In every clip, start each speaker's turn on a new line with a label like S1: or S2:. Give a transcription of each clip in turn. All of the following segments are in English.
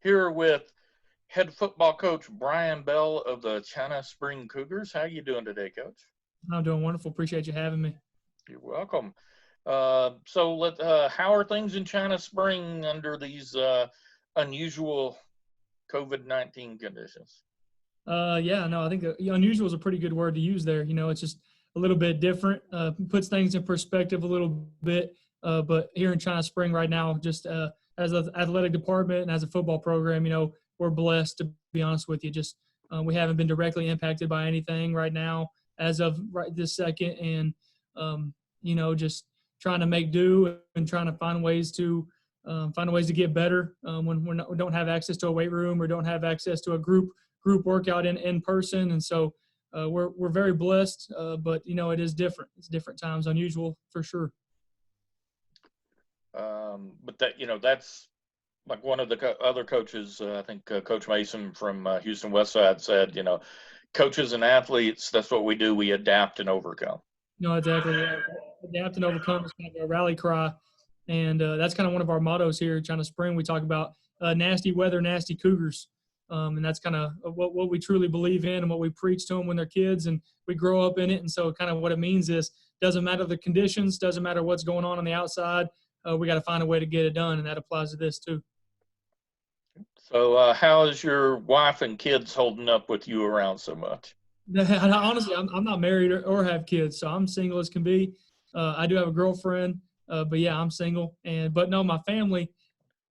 S1: here with head football coach Brian Bell of the China Spring Cougars. How you doing today, Coach?
S2: I'm doing wonderful. Appreciate you having me.
S1: You're welcome. How are things in China Spring under these unusual COVID-19 conditions?
S2: I think unusual is a pretty good word to use there. It's just a little bit different, puts things in perspective a little bit. But here in China Spring right now, just as an athletic department and as a football program, we're blessed, to be honest with you. Just we haven't been directly impacted by anything right now as of right this second. And, just trying to make do and trying to find ways to get better when we don't have access to a weight room or don't have access to a group workout in person. And so we're very blessed, but it is different. It's different times, unusual for sure.
S1: But that's like one of the other coaches, I think Coach Mason from Houston Westside said, coaches and athletes, that's what we do. We adapt and overcome.
S2: No, exactly. Yeah. Adapt and overcome is kind of a rally cry. And that's kind of one of our mottos here at China Spring. We talk about nasty weather, nasty Cougars. And that's kind of what we truly believe in and what we preach to them when they're kids, and we grow up in it. And so kind of what it means is doesn't matter the conditions, doesn't matter what's going on the outside, we got to find a way to get it done, and that applies to this too.
S1: So how is your wife and kids holding up with you around so much?
S2: Honestly, I'm not married or have kids, so I'm single as can be. I do have a girlfriend, but yeah, I'm single. But no, my family,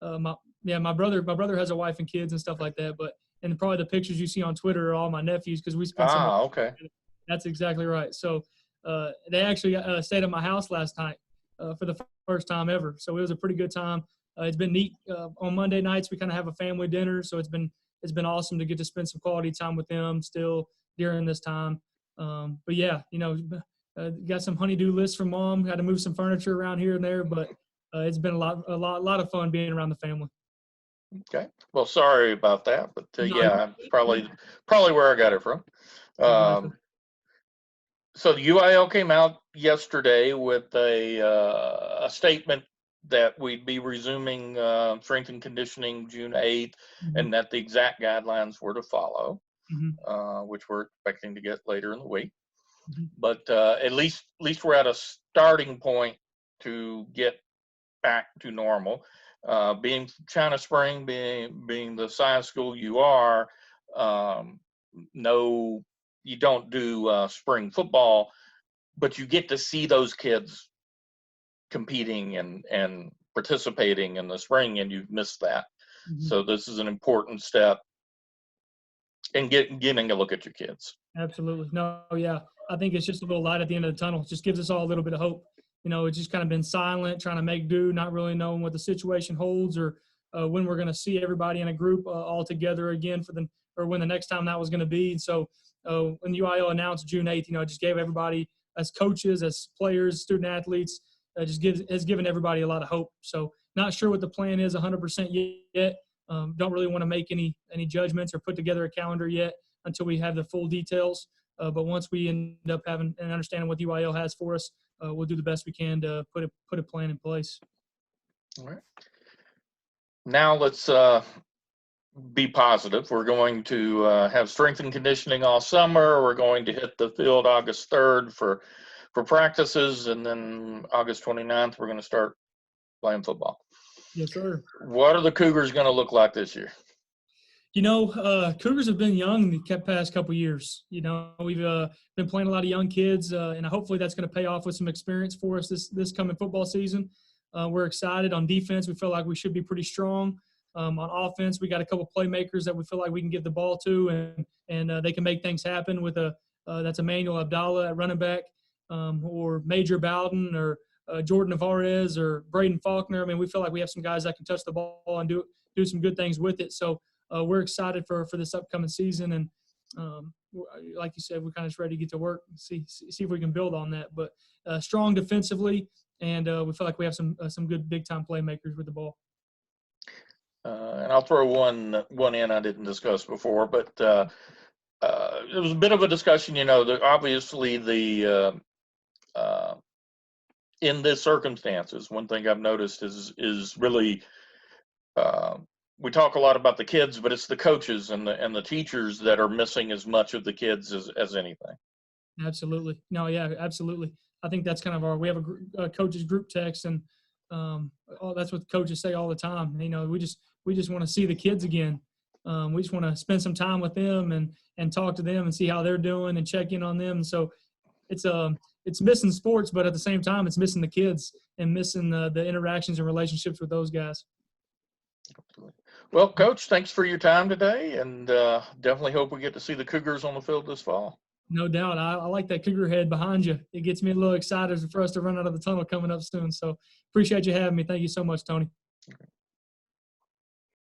S2: my brother has a wife and kids and stuff like that. And probably the pictures you see on Twitter are all my nephews because we spent so much time
S1: okay.
S2: together. That's exactly right. So they actually stayed at my house last night for the first time ever. So it was a pretty good time. It's been neat. On Monday nights we kind of have a family dinner, so it's been awesome to get to spend some quality time with them still during this time. But yeah, got some honeydew lists from mom. Got to move some furniture around here and there, but it's been a lot of fun being around the family.
S1: Okay. Well, sorry about that, but yeah, probably where I got it from.
S2: Exactly.
S1: So the UIL came out yesterday with a statement that we'd be resuming strength and conditioning June 8th, and that the exact guidelines were to follow, which we're expecting to get later in the week. But at least we're at a starting point to get back to normal. Being China Spring, being the size school you are, no, you don't do spring football, but you get to see those kids competing and participating in the spring, and you've missed that. So this is an important step in getting a look at your kids.
S2: Absolutely. No, yeah. I think it's just a little light at the end of the tunnel. It just gives us all a little bit of hope. It's just kind of been silent, trying to make do, not really knowing what the situation holds or when we're going to see everybody in a group all together again or when the next time that was going to be. And so when UIL announced June 8th, it just gave everybody, as coaches, as players, student athletes, has given everybody a lot of hope. So not sure what the plan is 100% yet. Don't really want to make any judgments or put together a calendar yet until we have the full details. But once we end up having and understanding what UIL has for us, we'll do the best we can to put a plan in place.
S1: All right. Now let's be positive. We're going to have strength and conditioning all summer. We're going to hit the field August 3rd for practices, and then August 29th we're going to start playing football.
S2: Yes, sir.
S1: What are the Cougars going to look like this year?
S2: Cougars have been young the past couple of years. We've been playing a lot of young kids, and hopefully that's going to pay off with some experience for us this coming football season. We're excited. On defense, we feel like we should be pretty strong. On offense, we got a couple playmakers that we feel like we can give the ball to, and they can make things happen with that's Emmanuel Abdallah at running back, or Major Bowden, or Jordan Navarez, or Braden Faulkner. I mean, we feel like we have some guys that can touch the ball and do some good things with it. So we're excited for this upcoming season, and like you said, we're kind of just ready to get to work and see if we can build on that. But strong defensively, and we feel like we have some good big time playmakers with the ball.
S1: And I'll throw one in I didn't discuss before, but it was a bit of a discussion. Obviously in this circumstances, one thing I've noticed is really we talk a lot about the kids, but it's the coaches and the teachers that are missing as much of the kids as anything.
S2: Absolutely. No, yeah, absolutely. I think that's kind of we have a coaches group text, and that's what coaches say all the time. You know, we just want to see the kids again. We just want to spend some time with them and talk to them and see how they're doing and check in on them. And so it's missing sports, but at the same time, it's missing the kids and missing the interactions and relationships with those guys.
S1: Well, Coach, thanks for your time today, and definitely hope we get to see the Cougars on the field this fall.
S2: No doubt. I like that Cougar head behind you. It gets me a little excited for us to run out of the tunnel coming up soon. So appreciate you having me. Thank you so much, Tony.